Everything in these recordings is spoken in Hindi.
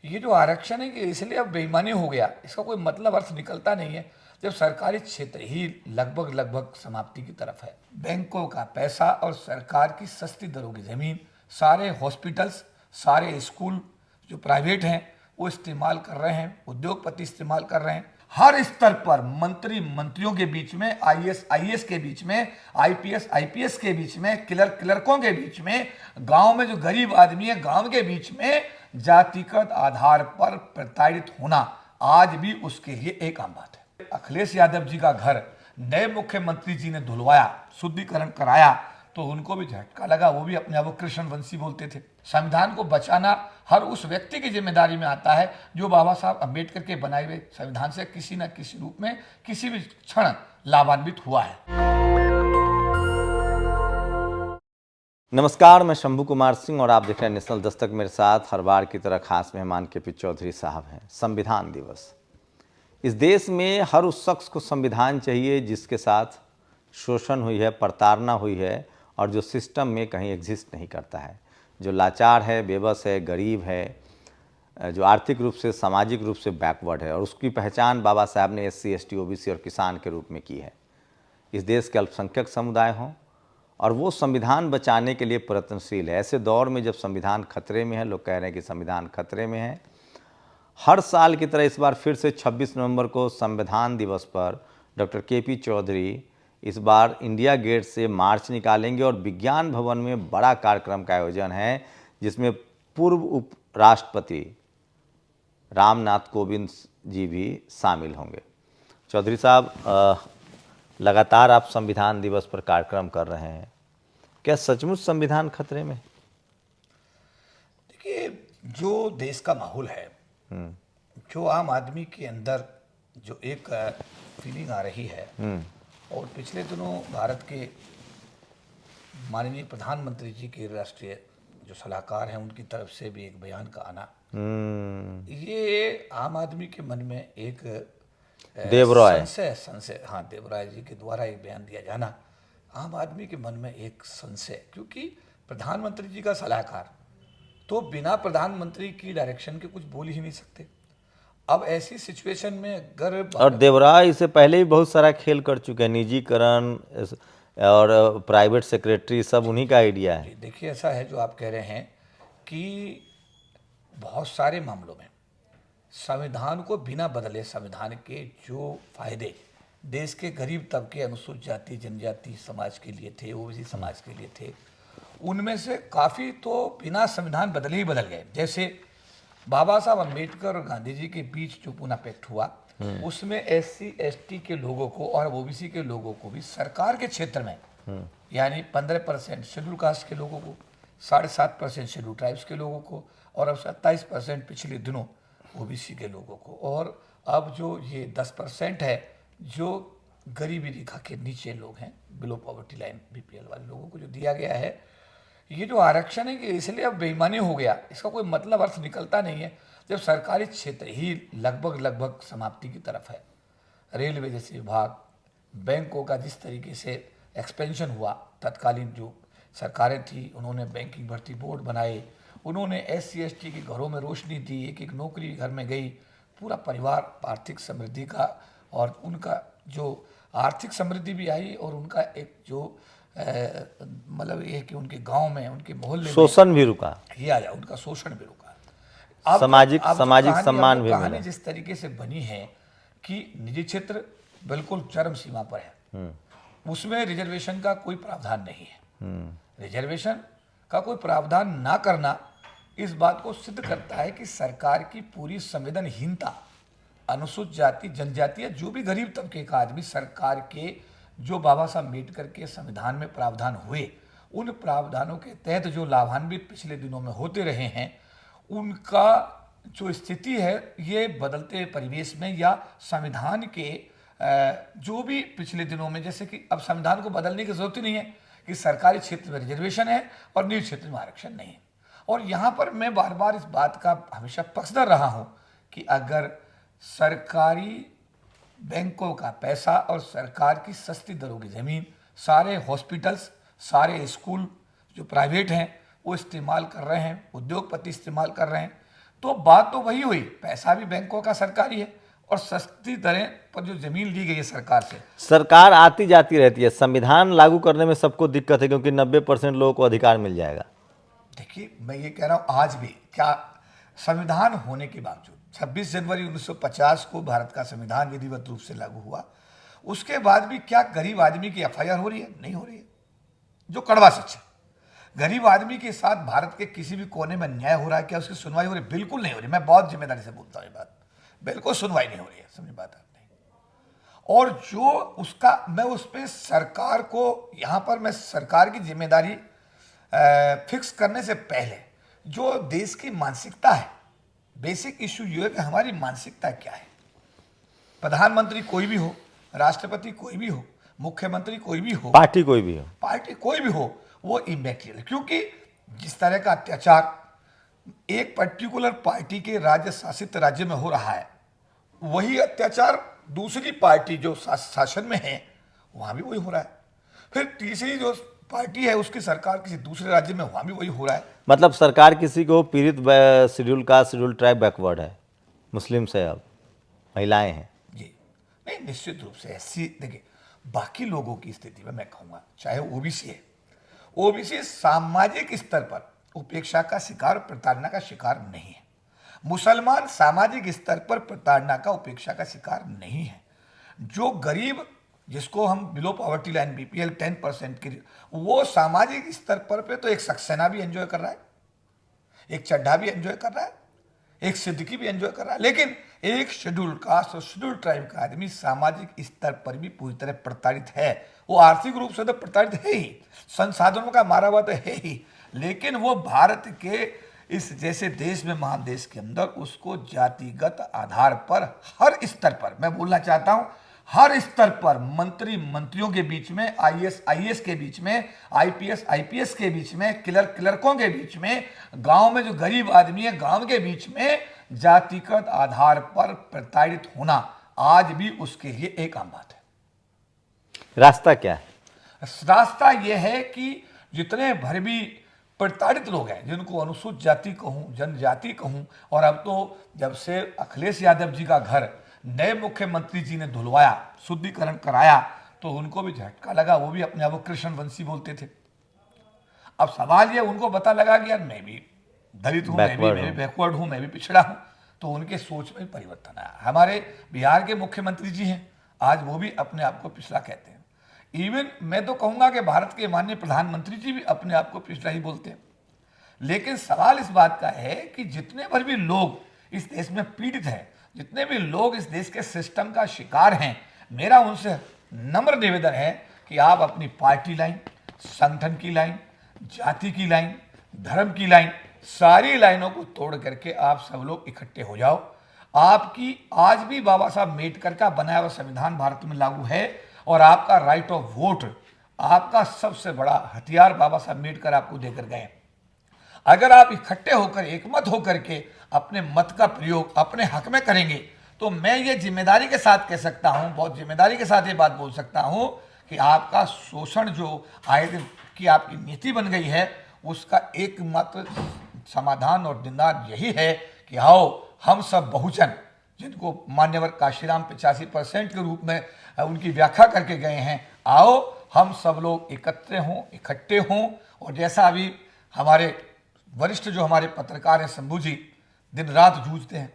ये जो आरक्षण है कि इसलिए अब बेईमानी हो गया, इसका कोई मतलब अर्थ निकलता नहीं है जब सरकारी क्षेत्र ही लगभग लगभग समाप्ति की तरफ है। बैंकों का पैसा और सरकार की सस्ती दरों की जमीन, सारे हॉस्पिटल्स, सारे स्कूल जो प्राइवेट हैं वो इस्तेमाल कर रहे हैं, उद्योगपति इस्तेमाल कर रहे हैं। हर स्तर पर मंत्रियों के बीच में, आईएएस के बीच में, आईपीएस के बीच में, क्लर्कों के बीच में, गांव में जो गरीब आदमी है गांव के बीच में जातिगत आधार पर प्रताड़ित होना आज भी उसके लिए एक आम बात है। अखिलेश यादव जी का घर नए मुख्यमंत्री जी ने धुलवाया, शुद्धिकरण कराया, तो उनको भी झटका लगा। वो भी अपने आप को कृष्ण वंशी बोलते थे। संविधान को बचाना हर उस व्यक्ति की जिम्मेदारी में आता है जो बाबा साहब अम्बेडकर के बनाए हुए संविधान से किसी न किसी रूप में किसी भी क्षण लाभान्वित हुआ है। नमस्कार, मैं शंभू कुमार सिंह और आप देख रहे हैं नेशनल दस्तक। मेरे साथ हर बार की तरह खास मेहमान केपी चौधरी साहब हैं। संविधान दिवस, इस देश में हर उस शख्स को संविधान चाहिए जिसके साथ शोषण हुई है, प्रताड़ना हुई है और जो सिस्टम में कहीं एग्जिस्ट नहीं करता है, जो लाचार है, बेबस है, गरीब है, जो आर्थिक रूप से, सामाजिक रूप से बैकवर्ड है। और उसकी पहचान बाबा साहब ने SC, ST, OBC और किसान के रूप में की है। इस देश के अल्पसंख्यक समुदाय हों और वो संविधान बचाने के लिए प्रयत्नशील है। ऐसे दौर में जब संविधान खतरे में है, लोग कह रहे हैं कि संविधान खतरे में है, हर साल की तरह इस बार फिर से 26 नवंबर को संविधान दिवस पर डॉक्टर KP चौधरी इस बार इंडिया गेट से मार्च निकालेंगे और विज्ञान भवन में बड़ा कार्यक्रम का आयोजन है, जिसमें पूर्व उपराष्ट्रपति रामनाथ कोविंद जी भी शामिल होंगे। चौधरी साहब, लगातार आप संविधान दिवस पर कार्यक्रम कर रहे हैं, क्या सचमुच संविधान खतरे में? देखिए, जो देश का माहौल है, जो आम आदमी के अंदर जो एक फीलिंग आ रही है, और पिछले दिनों भारत के माननीय प्रधानमंत्री जी के राष्ट्रीय जो सलाहकार हैं उनकी तरफ से भी एक बयान का आना, ये आम आदमी के मन में एक संशय, हाँ, देवराय जी के द्वारा एक बयान दिया जाना आम आदमी के मन में एक संशय, क्योंकि प्रधानमंत्री जी का सलाहकार तो बिना प्रधानमंत्री की डायरेक्शन के कुछ बोल ही नहीं सकते। अब ऐसी सिचुएशन में अगर, और देवराय इससे पहले भी बहुत सारा खेल कर चुके हैं, निजीकरण और प्राइवेट सेक्रेटरी, सब उन्हीं का आइडिया है। देखिए, ऐसा है जो आप कह रहे हैं कि बहुत सारे मामलों में संविधान को बिना बदले संविधान के जो फायदे देश के गरीब तबके, अनुसूचित जाति जनजाति समाज के लिए थे, OBC समाज के लिए थे, उनमें से काफ़ी तो बिना संविधान बदले ही बदल गए। जैसे बाबा साहब अम्बेडकर और गांधी जी के बीच जो पूना पैक्ट हुआ, उसमें SC ST के लोगों को और OBC के लोगों को भी सरकार के क्षेत्र में, यानी 15% शेड्यूल कास्ट के लोगों को, 7.5% शेड्यूल ट्राइब्स के लोगों को, और अब 27% पिछले दिनों OBC के लोगों को, और अब जो ये 10% है जो गरीबी रेखा के नीचे लोग हैं, बिलो पॉवर्टी लाइन BPL वाले लोगों को जो दिया गया है। ये जो आरक्षण है कि इसलिए अब बेईमानी हो गया, इसका कोई मतलब अर्थ निकलता नहीं है जब सरकारी क्षेत्र ही लगभग लगभग समाप्ति की तरफ है। रेलवे जैसे विभाग, बैंकों का जिस तरीके से एक्सपेंशन हुआ, तत्कालीन जो सरकारें थी उन्होंने बैंकिंग भर्ती बोर्ड बनाए, उन्होंने SC ST के घरों में रोशनी दी, एक एक नौकरी घर में गई, पूरा परिवार आर्थिक समृद्धि का, और उनका जो आर्थिक समृद्धि भी आई और उनका एक जो मतलब ये कि उनके गांव में, उनके मोहल्ले में शोषण भी रुका, ही आया, उनका शोषण भी रुका। अब सामाजिक सम्मान भी कहानी मिला। जिस तरीके से बनी है कि निजी क्षेत्र बिल्कुल चरम सीमा पर है, उसमें रिजर्वेशन का कोई प्रावधान नहीं है। रिजर्वेशन का कोई प्रावधान ना करना इस बात को सिद्ध करता है कि सरकार की पूरी संवेदनहीनता, अनुसूचित जाति जनजाति या जो भी गरीब तबके का आदमी, सरकार के जो बाबा साहब अम्बेडकर के संविधान में प्रावधान हुए, उन प्रावधानों के तहत जो लाभान्वित पिछले दिनों में होते रहे हैं, उनका जो स्थिति है ये बदलते परिवेश में या संविधान के जो भी पिछले दिनों में, जैसे कि अब संविधान को बदलने की जरूरत ही नहीं है कि सरकारी क्षेत्र में रिजर्वेशन है और निजी क्षेत्र में आरक्षण नहीं है। और यहाँ पर मैं बार बार इस बात का हमेशा पक्षधर रहा हूँ कि अगर सरकारी बैंकों का पैसा और सरकार की सस्ती दरों की ज़मीन, सारे हॉस्पिटल्स, सारे स्कूल जो प्राइवेट हैं वो इस्तेमाल कर रहे हैं, उद्योगपति इस्तेमाल कर रहे हैं, तो बात तो वही हुई, पैसा भी बैंकों का सरकारी है और सस्ती दरें पर जो जमीन ली गई है सरकार से। सरकार आती जाती रहती है, संविधान लागू करने में सबको दिक्कत है क्योंकि 90% लोगों को अधिकार मिल जाएगा। देखिए, मैं ये कह रहा हूँ, आज भी क्या संविधान होने के बावजूद 26 जनवरी 1950 को भारत का संविधान विधिवत रूप से लागू हुआ, उसके बाद भी क्या गरीब आदमी की एफआईआर हो रही है? नहीं हो रही है, जो कड़वा सच है। गरीब आदमी के साथ भारत के किसी भी कोने में अन्याय हो रहा है क्या? उसकी सुनवाई हो रही है? बिल्कुल नहीं हो रही। मैं बहुत जिम्मेदारी से बोलता हूँ ये बात, बिल्कुल सुनवाई नहीं हो रही है, समझ बात आपने। और जो उसका, मैं उस पर सरकार को, यहाँ पर मैं सरकार की जिम्मेदारी फिक्स करने से पहले जो देश की मानसिकता है, बेसिक इशू ये है कि हमारी मानसिकता क्या है। प्रधानमंत्री कोई भी हो, राष्ट्रपति कोई भी हो, मुख्यमंत्री कोई भी हो, पार्टी कोई भी हो, पार्टी कोई भी हो, वो इम्मैटेरियल है। क्योंकि जिस तरह का अत्याचार एक पर्टिकुलर पार्टी के राज्य शासित राज्य में हो रहा है, वही अत्याचार दूसरी पार्टी जो शासन में है वहां भी वही हो रहा है। फिर तीसरी जो पार्टी है उसकी सरकार किसी दूसरे राज्य में, वहां भी वही हो रहा है। मतलब सरकार किसी को पीड़ित schedule caste schedule tribe backward है, मुस्लिम से अब महिलाएं हैं। जी नहीं, निश्चित रूप से ऐसी, देखिए बाकी लोगों की स्थिति में मैं कहूँगा, चाहे ओबीसी है, ओबीसी सामाजिक स्तर पर उपेक्षा का शिकार, प्रताड़ना का शिकार नहीं है। मुसलमान सामाजिक स्तर पर प्रताड़ना का, उपेक्षा का शिकार नहीं है। जो गरीब, जिसको हम बिलो पॉवर्टी लाइन बीपीएल 10% की, वो सामाजिक स्तर पर तो एक सक्सेना भी एंजॉय कर रहा है, एक चड्ढा भी एंजॉय कर रहा है, एक सिद्दीकी भी एंजॉय कर रहा है। लेकिन एक शेड्यूल कास्ट और शेड्यूल ट्राइब का आदमी सामाजिक स्तर पर भी पूरी तरह प्रताड़ित है। वो आर्थिक रूप से तो प्रताड़ित है ही, संसाधनों का मारा हुआ तो है ही, लेकिन वो भारत के इस जैसे देश में, महादेश के अंदर, उसको जातिगत आधार पर हर स्तर पर, मैं बोलना चाहता हूं हर स्तर पर, मंत्रियों के बीच में, आईएएस के बीच में, आईपीएस के बीच में, क्लर्कों के बीच में, गांव में जो गरीब आदमी है गांव के बीच में, जातिगत आधार पर प्रताड़ित होना आज भी उसके लिए एक आम बात है। रास्ता क्या है? रास्ता यह है कि जितने भर भी प्रताड़ित लोग हैं, जिनको अनुसूचित जाति कहूँ, जनजाति कहूँ, और अब तो जब से अखिलेश यादव जी का घर नए मुख्यमंत्री जी ने धुलवाया, शुद्धिकरण कराया, तो उनको भी झटका लगा। वो भी अपने आप को कृष्ण वंशी बोलते थे। अब सवाल ये, उनको पता लगा कि यार मैं भी दलित हूँ, मैं भी बैकवर्ड हूँ, मैं भी पिछड़ा हूँ, तो उनके सोच में परिवर्तन आया। हमारे बिहार के मुख्यमंत्री जी हैं, आज वो भी अपने आप को पिछड़ा कहते हैं। इवन मैं तो कहूँगा कि भारत के माननीय प्रधानमंत्री जी भी अपने आप को पिछड़ा ही बोलते हैं। लेकिन सवाल इस बात का है कि जितने भर भी लोग इस देश में पीड़ित हैं, जितने भी लोग इस देश के सिस्टम का शिकार हैं, मेरा उनसे नम्र निवेदन है कि आप अपनी पार्टी लाइन, संगठन की लाइन, जाति की लाइन, धर्म की लाइन, सारी लाइनों को तोड़ करके आप सब लोग इकट्ठे हो जाओ। आपकी आज भी बाबा साहब अम्बेडकर का बनाया हुआ संविधान भारत में लागू है, और आपका राइट ऑफ वोट, आपका सबसे बड़ा हथियार बाबा साहब अम्बेडकर आपको देकर गए। अगर आप इकट्ठे होकर, एकमत होकर के अपने मत का प्रयोग अपने हक में करेंगे, तो मैं ये जिम्मेदारी के साथ कह सकता हूं, बहुत जिम्मेदारी के साथ ये बात बोल सकता हूं कि आपका शोषण जो आए दिन की आपकी नीति बन गई है, उसका एकमात्र समाधान और निदान यही है कि आओ हम सब बहुजन, जिनको मान्यवर काशीराम 85% के रूप में उनकी व्याख्या करके गए हैं, आओ हम सब लोग एकत्र हों, इकट्ठे हों। और जैसा अभी हमारे वरिष्ठ जो हमारे पत्रकार हैं शंभू जी, दिन रात जूझते हैं,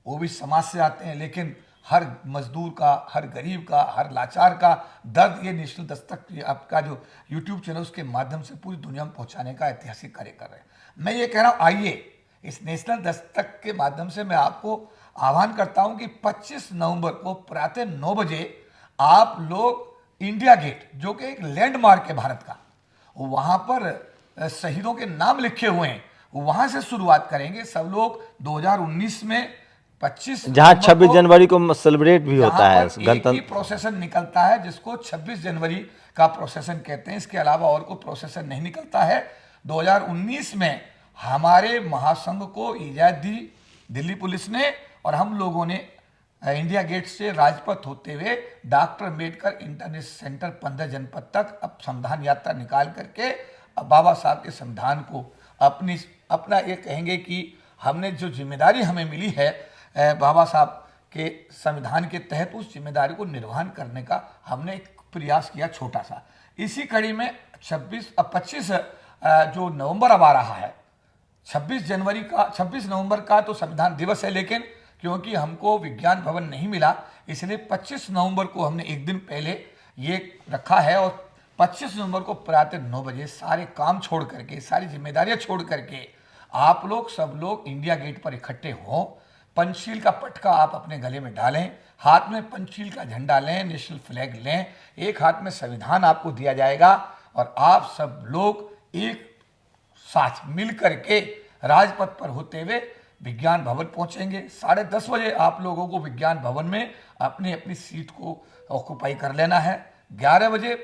वो भी समाज से आते हैं, लेकिन हर मजदूर का, हर गरीब का, हर लाचार का दर्द ये नेशनल दस्तक आपका जो यूट्यूब चैनल उसके माध्यम से पूरी दुनिया में पहुंचाने का ऐतिहासिक कार्य कर रहे हैं। मैं ये कह रहा हूँ, आइए इस नेशनल दस्तक के माध्यम से मैं आपको आह्वान करता हूँ कि 25 नवंबर को प्रातः 9 बजे आप लोग इंडिया गेट, जो कि एक लैंडमार्क है भारत का, वहाँ पर शहीदों के नाम लिखे हुए हैं, वहाँ से शुरुआत करेंगे सब लोग। 2019 में 25 जहाँ 26 जनवरी को सेलिब्रेट भी होता है, गणतंत्र प्रोसेसन निकलता है, जिसको 26 जनवरी का प्रोसेसन कहते हैं। इसके अलावा और कोई प्रोसेसन नहीं निकलता है। 2019 में हमारे महासंघ को इजाज़त दी दिल्ली पुलिस ने, और हम लोगों ने इंडिया गेट से राजपथ होते हुए डॉक्टर अम्बेडकर इंटरनेशनल सेंटर 15 जनपद तक अब संविधान यात्रा निकाल करके अब बाबा साहब के संविधान को अपना ये कहेंगे कि हमने जो जिम्मेदारी हमें मिली है बाबा साहब के संविधान के तहत, उस जिम्मेदारी को निर्वहन करने का हमने एक प्रयास किया छोटा सा। इसी कड़ी में 25 जो नवंबर अब आ रहा है, 26 नवंबर का तो संविधान दिवस है, लेकिन क्योंकि हमको विज्ञान भवन नहीं मिला इसलिए 25 नवंबर को हमने एक दिन पहले ये रखा है। और 25 नवंबर को प्रातः 9 बजे सारे काम छोड़ करके, सारी जिम्मेदारियां छोड़ करके आप लोग सब लोग इंडिया गेट पर इकट्ठे हों। पंचशील का पटका आप अपने गले में डालें, हाथ में पंचशील का झंडा लें, नेशनल फ्लैग लें, एक हाथ में संविधान आपको दिया जाएगा और आप सब लोग एक साथ मिल करके राजपथ पर होते हुए विज्ञान भवन पहुंचेंगे। 10:30 बजे आप लोगों को विज्ञान भवन में अपनी अपनी सीट को ऑक्युपाई कर लेना है। 11 बजे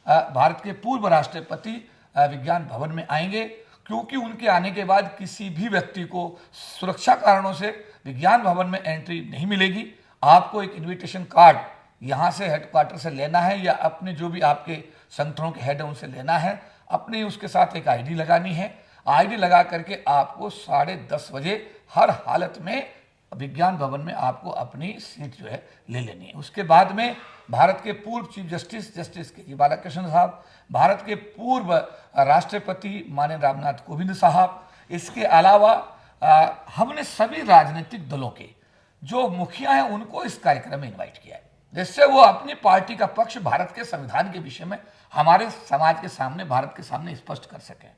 भारत के पूर्व राष्ट्रपति विज्ञान भवन में आएंगे, क्योंकि उनके आने के बाद किसी भी व्यक्ति को सुरक्षा कारणों से विज्ञान भवन में एंट्री नहीं मिलेगी। आपको एक इनविटेशन कार्ड यहाँ से हेडक्वार्टर से लेना है या अपने जो भी आपके संगठनों के हेड हैं उनसे लेना है। अपने उसके साथ एक आईडी लगानी है। आईडी लगा करके आपको 10:30 बजे हर हालत में विज्ञान भवन में आपको अपनी सीट जो है ले लेनी है। उसके बाद में भारत के पूर्व चीफ जस्टिस के बालाकृष्ण साहब, भारत के पूर्व राष्ट्रपति माननीय रामनाथ कोविंद साहब, इसके अलावा हमने सभी राजनीतिक दलों के जो मुखिया हैं उनको इस कार्यक्रम में इनवाइट किया है, जिससे वो अपनी पार्टी का पक्ष भारत के संविधान के विषय में हमारे समाज के सामने, भारत के सामने स्पष्ट कर सकें।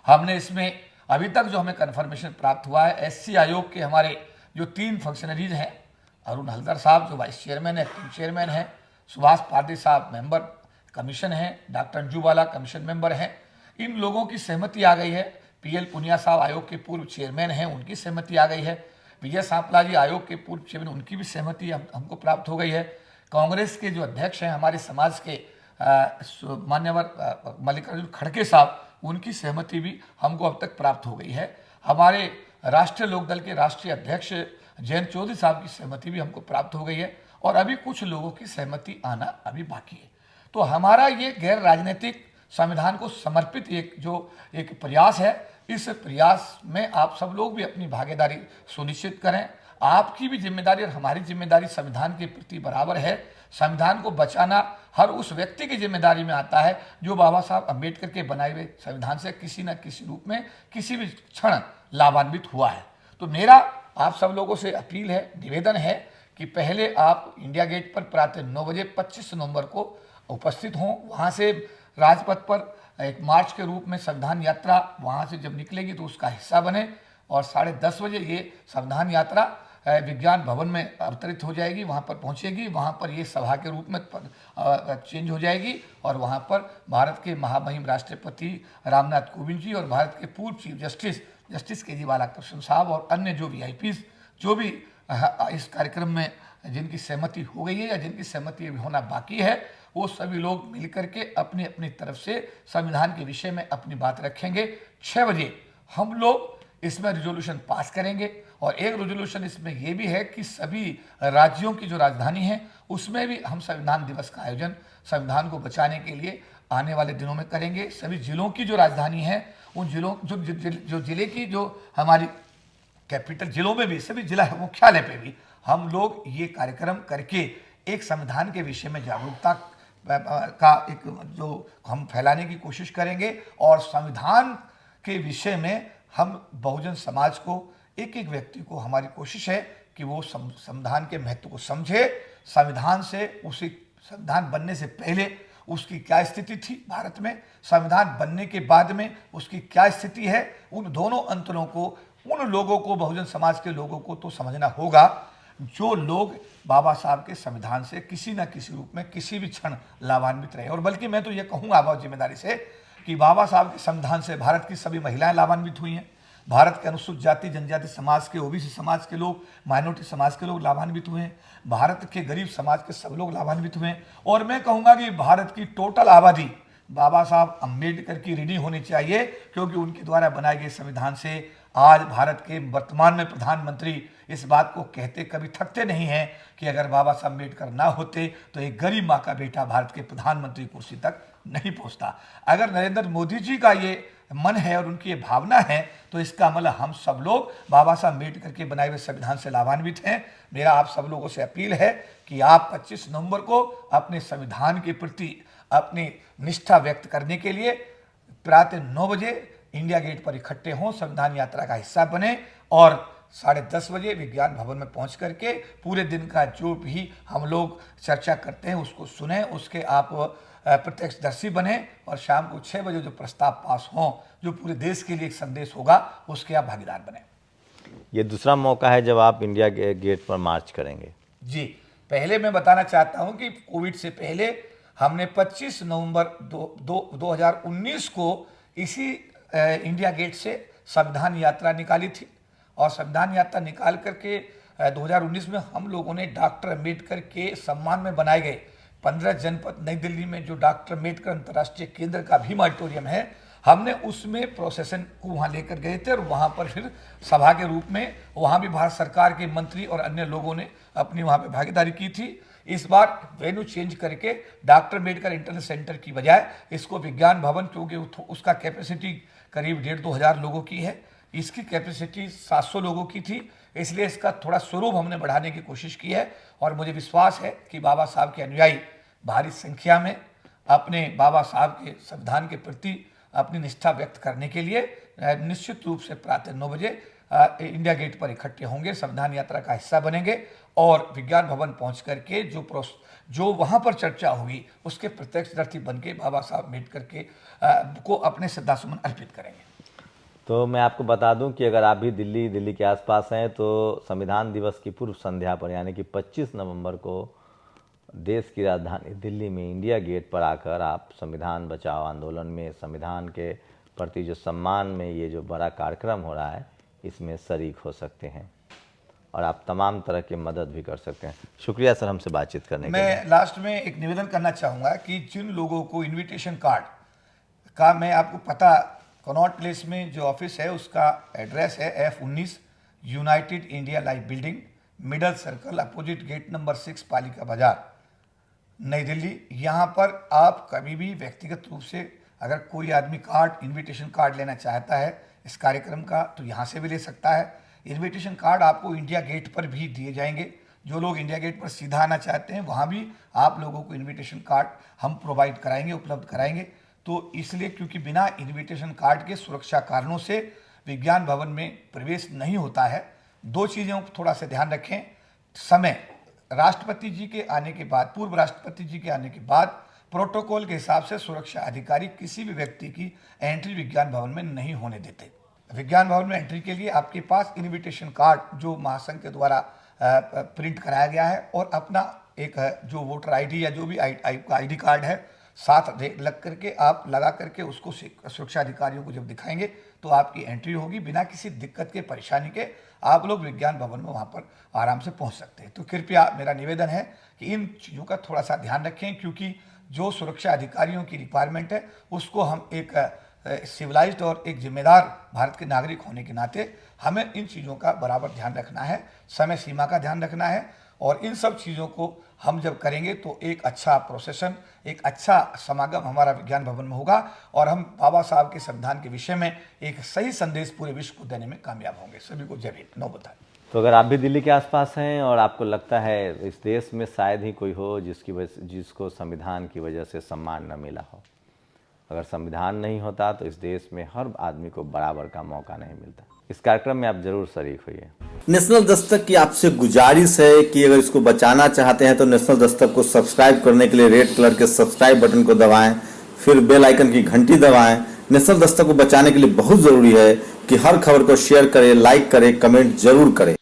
हमने इसमें अभी तक जो हमें कन्फर्मेशन प्राप्त हुआ है, एससी आयोग के हमारे जो 3 फंक्शनरीज हैं, अरुण हल्दर साहब जो वाइस चेयरमैन है, एक्टिंग चेयरमैन है, सुभाष पारदी साहब मेंबर कमीशन है, डॉक्टर अंजुबाला कमीशन मेंबर हैं, इन लोगों की सहमति आ गई है। पीएल पुनिया साहब आयोग के पूर्व चेयरमैन हैं, उनकी सहमति आ गई है। विजय सांपला जी आयोग के पूर्व चेयरमैन, उनकी भी सहमति हमको प्राप्त हो गई है। कांग्रेस के जो अध्यक्ष हैं हमारे समाज के मान्यवर मल्लिकार्जुन खड़गे साहब, उनकी सहमति भी हमको अब तक प्राप्त हो गई है। हमारे राष्ट्रीय लोकदल के राष्ट्रीय अध्यक्ष जयंत चौधरी साहब की सहमति भी हमको प्राप्त हो गई है और अभी कुछ लोगों की सहमति आना अभी बाकी है। तो हमारा ये गैर राजनीतिक संविधान को समर्पित एक प्रयास है। इस प्रयास में आप सब लोग भी अपनी भागीदारी सुनिश्चित करें। आपकी भी जिम्मेदारी और हमारी जिम्मेदारी संविधान के प्रति बराबर है। संविधान को बचाना हर उस व्यक्ति की जिम्मेदारी में आता है जो बाबा साहब अम्बेडकर के बनाए हुए संविधान से किसी न किसी रूप में किसी भी क्षण लाभान्वित हुआ है। तो मेरा आप सब लोगों से अपील है, निवेदन है कि पहले आप इंडिया गेट पर प्रातः 9 बजे 25 नवंबर को उपस्थित हों। वहाँ से राजपथ पर एक मार्च के रूप में संविधान यात्रा वहाँ से जब निकलेगी तो उसका हिस्सा बने और 10:30 बजे ये संविधान यात्रा विज्ञान भवन में अवतरित हो जाएगी, वहाँ पर पहुँचेगी, वहाँ पर ये सभा के रूप में चेंज हो जाएगी और वहाँ पर भारत के महामहिम राष्ट्रपति रामनाथ कोविंद जी और भारत के पूर्व चीफ जस्टिस के बालाकृष्ण साहब और अन्य जो VIPs जो भी इस कार्यक्रम में जिनकी सहमति हो गई है या जिनकी सहमति अभी होना बाकी है, वो सभी लोग मिलकर के अपनी अपनी तरफ से संविधान के विषय में अपनी बात रखेंगे। 6 बजे हम लोग इसमें रिजोल्यूशन पास करेंगे और एक रिजोल्यूशन इसमें यह भी है कि सभी राज्यों की जो राजधानी है उसमें भी हम संविधान दिवस का आयोजन संविधान को बचाने के लिए आने वाले दिनों में करेंगे। सभी जिलों की जो राजधानी है उन जिलों जो जिले की जो हमारी कैपिटल जिलों में भी सभी जिला मुख्यालय पे भी हम लोग ये कार्यक्रम करके एक संविधान के विषय में जागरूकता का एक जो हम फैलाने की कोशिश करेंगे और संविधान के विषय में हम बहुजन समाज को एक एक व्यक्ति को हमारी कोशिश है कि वो संविधान के महत्व को समझे। संविधान से उसी संविधान बनने से पहले उसकी क्या स्थिति थी भारत में, संविधान बनने के बाद में उसकी क्या स्थिति है, उन दोनों अंतरों को उन लोगों को बहुजन समाज के लोगों को तो समझना होगा जो लोग बाबा साहब के संविधान से किसी न किसी रूप में किसी भी क्षण लाभान्वित रहे। और बल्कि मैं तो ये कहूँगा बहुत जिम्मेदारी से कि बाबा साहब के संविधान से भारत की सभी महिलाएं लाभान्वित हुई हैं, भारत के अनुसूचित जाति जनजाति समाज के OBC समाज के लोग, माइनॉरिटी समाज के लोग लाभान्वित हुए हैं, भारत के गरीब समाज के सब लोग लाभान्वित हुए हैं। और मैं कहूँगा कि भारत की टोटल आबादी बाबा साहब अम्बेडकर की ऋणी होनी चाहिए, क्योंकि उनके द्वारा बनाए गए संविधान से आज भारत के वर्तमान में प्रधानमंत्री इस बात को कहते कभी थकते नहीं हैं कि अगर बाबा साहब अम्बेडकर ना होते तो एक गरीब माँ का बेटा भारत के प्रधानमंत्री कुर्सी तक नहीं पहुंचता। अगर नरेंद्र मोदी जी का ये मन है और उनकी ये भावना है, तो इसका मतलब हम सब लोग बाबा साहब अम्बेडकर के बनाए हुए संविधान से लाभान्वित हैं। मेरा आप सब लोगों से अपील है कि आप 25 नवंबर को अपने संविधान के प्रति अपनी निष्ठा व्यक्त करने के लिए प्रातः 9 बजे इंडिया गेट पर इकट्ठे हों, संविधान यात्रा का हिस्सा बने और 10:30 बजे विज्ञान भवन में पहुंच करके पूरे दिन का जो भी हम लोग चर्चा करते हैं उसको सुने, उसके आप प्रत्यक्षदर्शी बने और शाम को 6 बजे जो प्रस्ताव पास हों, जो पूरे देश के लिए एक संदेश होगा, उसके आप भागीदार बने। ये दूसरा मौका है जब आप इंडिया गेट पर मार्च करेंगे। जी, पहले मैं बताना चाहता हूं कि कोविड से पहले हमने 25 नवंबर 2019 को इसी इंडिया गेट से संविधान यात्रा निकाली थी और संविधान यात्रा निकाल करके 2019 में हम लोगों ने डॉक्टर अम्बेडकर के सम्मान में बनाए गए 15 जनपद नई दिल्ली में जो डॉक्टर अम्बेडकर अंतर्राष्ट्रीय केंद्र का भी ऑडिटोरियम है, हमने उसमें प्रोसेसन को वहाँ लेकर गए थे और वहाँ पर फिर सभा के रूप में वहाँ भी भारत सरकार के मंत्री और अन्य लोगों ने अपनी वहाँ पे भागीदारी की थी। इस बार वेन्यू चेंज करके डॉक्टर अम्बेडकर इंटरनेशनल सेंटर की बजाय इसको विज्ञान भवन, क्योंकि उसका कैपेसिटी करीब 1,500-2 हज़ार लोगों की है, इसकी कैपेसिटी 700 लोगों की थी, इसलिए इसका थोड़ा स्वरूप हमने बढ़ाने की कोशिश की है और मुझे विश्वास है कि बाबा साहब के अनुयायी भारी संख्या में अपने बाबा साहब के संविधान के प्रति अपनी निष्ठा व्यक्त करने के लिए निश्चित रूप से प्रातः 9 बजे इंडिया गेट पर इकट्ठे होंगे, संविधान यात्रा का हिस्सा बनेंगे और विज्ञान भवन पहुंच करके जो वहां पर चर्चा हुई उसके प्रत्यक्षदर्शी बन के बाबा साहब अम्बेडकर के को अपने श्रद्धासुमन अर्पित करेंगे। तो मैं आपको बता दूं कि अगर आप भी दिल्ली के आसपास हैं तो संविधान दिवस की पूर्व संध्या पर यानी कि 25 नवंबर को देश की राजधानी दिल्ली में इंडिया गेट पर आकर आप संविधान बचाओ आंदोलन में, संविधान के प्रति जो सम्मान में ये जो बड़ा कार्यक्रम हो रहा है, इसमें शरीक हो सकते हैं और आप तमाम तरह की मदद भी कर सकते हैं। शुक्रिया सर हमसे बातचीत करने के लिए। मैं लास्ट में एक निवेदन करना चाहूँगा कि जिन लोगों को इन्विटेशन कार्ड का, मैं आपको पता, कनॉट प्लेस में जो ऑफिस है उसका एड्रेस है F19 United India life building, middle circle, opposite gate number 6, Palika बाजार, नई दिल्ली। यहाँ पर आप कभी भी व्यक्तिगत रूप से अगर कोई आदमी इन्विटेशन कार्ड लेना चाहता है इस कार्यक्रम का तो यहाँ से भी ले सकता है। इन्विटेशन कार्ड आपको इंडिया गेट पर भी दिए जाएंगे। जो लोग इंडिया गेट पर सीधा आना चाहते हैं वहाँ भी आप लोगों को इन्विटेशन कार्ड हम प्रोवाइड कराएंगे, उपलब्ध कराएंगे। तो इसलिए क्योंकि बिना इन्विटेशन कार्ड के सुरक्षा कारणों से विज्ञान भवन में प्रवेश नहीं होता है। 2 चीज़ों को थोड़ा सा ध्यान रखें। समय, राष्ट्रपति जी के आने के बाद, पूर्व राष्ट्रपति जी के आने के बाद प्रोटोकॉल के हिसाब से सुरक्षा अधिकारी किसी भी व्यक्ति की एंट्री विज्ञान भवन में नहीं होने देते। विज्ञान भवन में एंट्री के लिए आपके पास इन्विटेशन कार्ड जो महासंघ के द्वारा प्रिंट कराया गया है और अपना एक जो वोटर आईडी या जो भी आईडी कार्ड है साथ लग करके आप लगा करके उसको सुरक्षा अधिकारियों को जब दिखाएंगे तो आपकी एंट्री होगी। बिना किसी दिक्कत के, परेशानी के आप लोग विज्ञान भवन में वहाँ पर आराम से पहुँच सकते हैं। तो कृपया मेरा निवेदन है कि इन चीज़ों का थोड़ा सा ध्यान रखें, क्योंकि जो सुरक्षा अधिकारियों की रिक्वायरमेंट है उसको हम एक सिविलाइज्ड और एक जिम्मेदार भारत के नागरिक होने के नाते हमें इन चीज़ों का बराबर ध्यान रखना है, समय सीमा का ध्यान रखना है और इन सब चीज़ों को हम जब करेंगे तो एक अच्छा प्रोसेसन, एक अच्छा समागम हमारा विज्ञान भवन में होगा और हम बाबा साहब के संविधान के विषय में एक सही संदेश पूरे विश्व को देने में कामयाब होंगे। सभी को जय हिंद। 9 बता। तो अगर आप भी दिल्ली के आसपास हैं और आपको लगता है इस देश में शायद ही कोई हो जिसको संविधान की वजह से सम्मान न मिला हो, अगर संविधान नहीं होता तो इस देश में हर आदमी को बराबर का मौका नहीं मिलता। इस कार्यक्रम में आप जरूर शरीक होइए। नेशनल दस्तक की आपसे गुजारिश है कि अगर इसको बचाना चाहते हैं तो नेशनल दस्तक को सब्सक्राइब करने के लिए रेड कलर के सब्सक्राइब बटन को दबाएं, फिर बेल आइकन की घंटी दबाएं। नेशनल दस्तक को बचाने के लिए बहुत जरूरी है कि हर खबर को शेयर करें, लाइक करें, कमेंट जरूर करें।